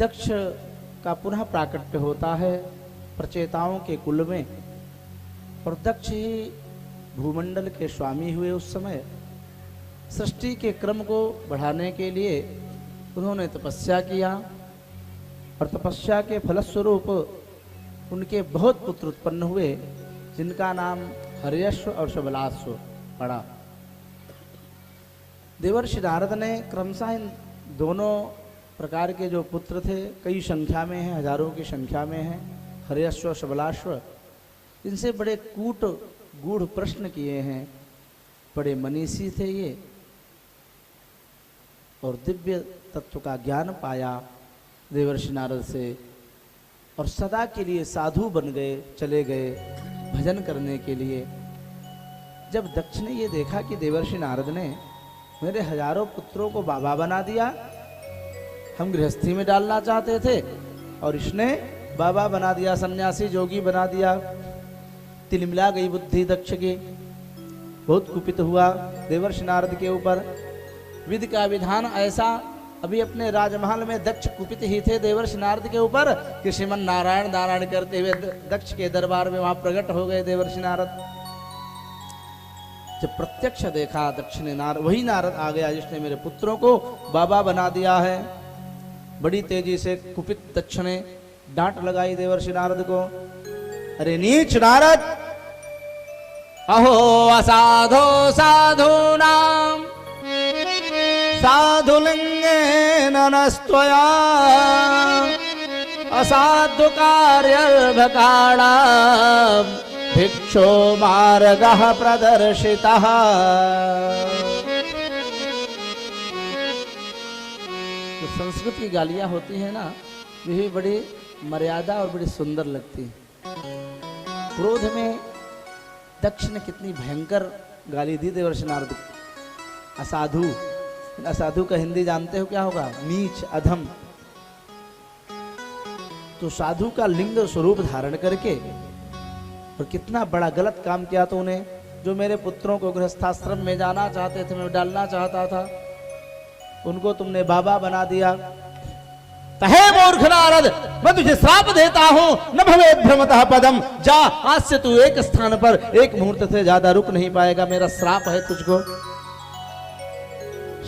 दक्ष का पुनः प्राकट्य होता है प्रचेताओं के कुल में, और दक्ष ही भूमंडल के स्वामी हुए। उस समय सृष्टि के क्रम को बढ़ाने के लिए उन्होंने तपस्या किया, और तपस्या के फलस्वरूप उनके बहुत पुत्र उत्पन्न हुए, जिनका नाम हर्यश्व और शबलाश्व पड़ा। देवर्षि नारद ने क्रमशः इन दोनों प्रकार के जो पुत्र थे, कई संख्या में हैं, हजारों की संख्या में हैं, हर्यश्व शबलाश्व, इनसे बड़े कूट गूढ़ प्रश्न किए हैं। बड़े मनीषी थे ये, और दिव्य तत्व का ज्ञान पाया देवर्षि नारद से, और सदा के लिए साधु बन गए, चले गए भजन करने के लिए। जब दक्ष ने ये देखा कि देवर्षि नारद ने मेरे हजारों पुत्रों को बाबा बना दिया, हम गृहस्थी में डालना चाहते थे और इसने बाबा बना दिया, सन्यासी जोगी बना दिया, तिलमिला गई बुद्धि दक्ष की। बहुत कुपित हुआ देवर्षि नारद के ऊपर। विधि का विधान ऐसा, अभी अपने राजमहल में दक्ष कुपित ही थे देवर्षि नारद के ऊपर कि श्रीमन नारायण नारायण करते हुए दक्ष के दरबार में वहां प्रकट हो गए देवर्षि नारद। जब प्रत्यक्ष देखा दक्ष ने, वही नारद आ गया जिसने मेरे पुत्रों को बाबा बना दिया है। बड़ी तेजी से कुपित दक्ष ने डांट लगाई देवर्षि नारद को, अरे नीच नारद, अहो असाधो साधूनाम साधुलिंगेन नस्त्वया असाधु कार्यर्भकाणा भिक्षो मार्गः प्रदर्शितः। तो संस्कृत की गालियां होती हैं ना, वे बड़ी मर्यादा और बड़ी सुंदर लगती है। क्रोध में दक्ष ने कितनी भयंकर गाली दी देवर्षि नारद को। असाधु, असाधु का हिंदी जानते हो क्या होगा? नीच, अधम। तो साधु का लिंग स्वरूप धारण करके और कितना बड़ा गलत काम किया तो उन्हें, जो मेरे पुत्रों को गृहस्थाश्रम में जाना चाहते थे, मैं डालना चाहता था, उनको तुमने बाबा बना दिया। हे मूर्ख नारद, मैं तुझे श्राप देता हूं, न भवेत् भ्रमतः पदम, जा आज से तू एक स्थान पर एक मुहूर्त से ज्यादा रुक नहीं पाएगा, मेरा श्राप है तुझको।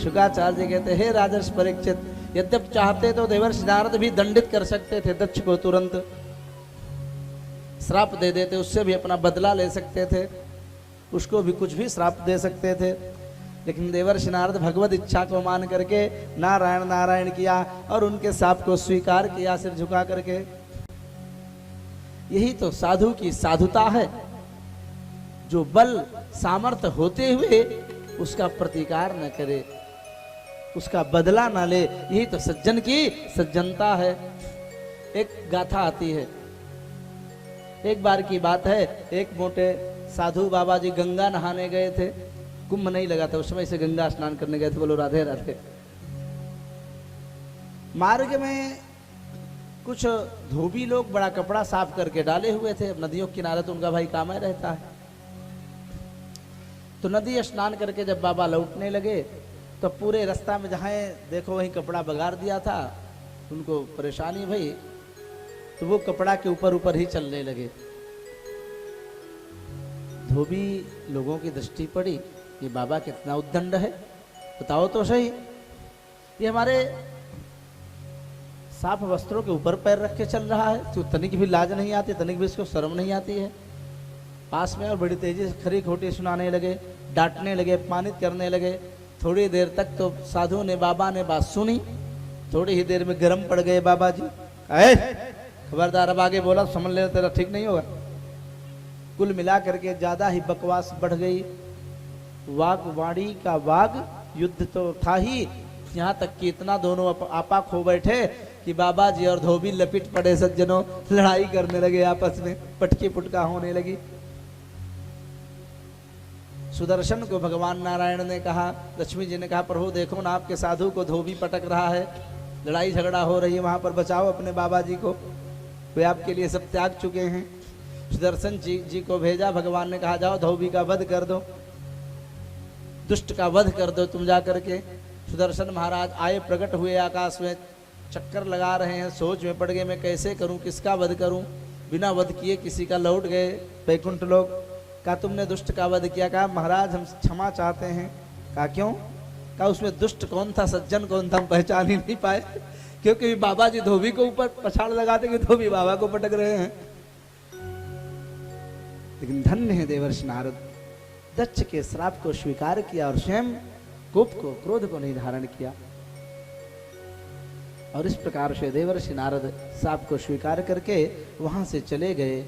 शुकाचार्य जी कहते, हे राजर्षि परीक्षित, यद्यप चाहते तो देवर्षि नारद भी दंडित कर सकते थे दक्ष को, तुरंत श्राप दे देते, उससे भी अपना बदला ले सकते थे, उसको भी कुछ भी श्राप दे सकते थे। लेकिन देवर्षि नारद भगवत इच्छा को मान करके नारायण नारायण किया और उनके श्राप को स्वीकार किया सिर झुका करके। यही तो साधु की साधुता है, जो बल सामर्थ्य होते हुए उसका प्रतिकार न करे, उसका बदला न ले। यही तो सज्जन की सज्जनता है। एक गाथा आती है, एक बार की बात है, एक मोटे साधु बाबा जी गंगा नहाने गए थे, कुंभ नहीं लगा था उस समय, से गंगा स्नान करने गए थे। बोलो राधे राधे। मार्ग में कुछ धोबी लोग बड़ा कपड़ा साफ करके डाले हुए थे, नदियों के किनारे तो उनका भाई काम ही रहता है। तो नदी स्नान करके जब बाबा लौटने लगे तो पूरे रास्ता में जहाँ देखो वहीं कपड़ा बगाड़ दिया था, उनको परेशानी भई, तो वो कपड़ा के ऊपर ऊपर ही चलने लगे। धोबी लोगों की दृष्टि पड़ी, ये बाबा कितना उद्दंड है, बताओ तो सही, ये हमारे साफ वस्त्रों के ऊपर पैर रख के चल रहा है, तो तनिक भी लाज नहीं आती, तनिक भी इसको शर्म नहीं आती है। पास में और बड़ी तेजी से खरी खोटी सुनाने लगे, डांटने लगे, अपमानित करने लगे। थोड़ी देर तक तो साधु ने, बाबा ने बात सुनी, थोड़ी ही देर में गर्म पड़ गए बाबा जी। खबरदार, अब आगे बोला समझ लेना, तेरा ठीक नहीं होगा। कुल मिला करके ज्यादा ही बकवास बढ़ गई। वाग वाणी का वाग युद्ध तो था ही, यहाँ तक कि इतना दोनों आपा खो बैठे कि बाबा जी और धोबी लपिट पड़े, सज्जनों लड़ाई करने लगे आपस में, पटकी पुटका होने लगी। सुदर्शन को भगवान नारायण ने कहा, लक्ष्मी जी ने कहा, प्रभु देखो ना आपके साधु को धोबी पटक रहा है, लड़ाई झगड़ा हो रही है, वहां पर बचाओ अपने बाबा जी को, वे आपके लिए सब त्याग चुके हैं। सुदर्शन जी को भेजा, भगवान ने कहा जाओ धोबी का वध कर दो, दुष्ट का वध कर दो तुम जा करके। सुदर्शन महाराज आए, प्रकट हुए आकाश में, चक्कर लगा रहे हैं, सोच में पड़ गए मैं कैसे करूं, किसका वध करूं। बिना वध किए किसी का लौट गए वैकुंठ लोग। कहा तुमने दुष्ट का वध किया। कहा महाराज हम क्षमा चाहते हैं। कहा क्यों। कहा उसमें दुष्ट कौन था सज्जन कौन था हम पहचान ही नहीं पाए, क्योंकि बाबा जी धोबी को ऊपर पछाड़ लगाते कि धोबी बाबा को पटक रहे हैं। लेकिन धन्य है देवर्षि नारद, दक्ष के श्राप को स्वीकार किया और स्वयं कोप को, क्रोध को नहीं धारण किया। और इस प्रकार से देवर्षि नारद श्राप को स्वीकार करके वहां से चले गए।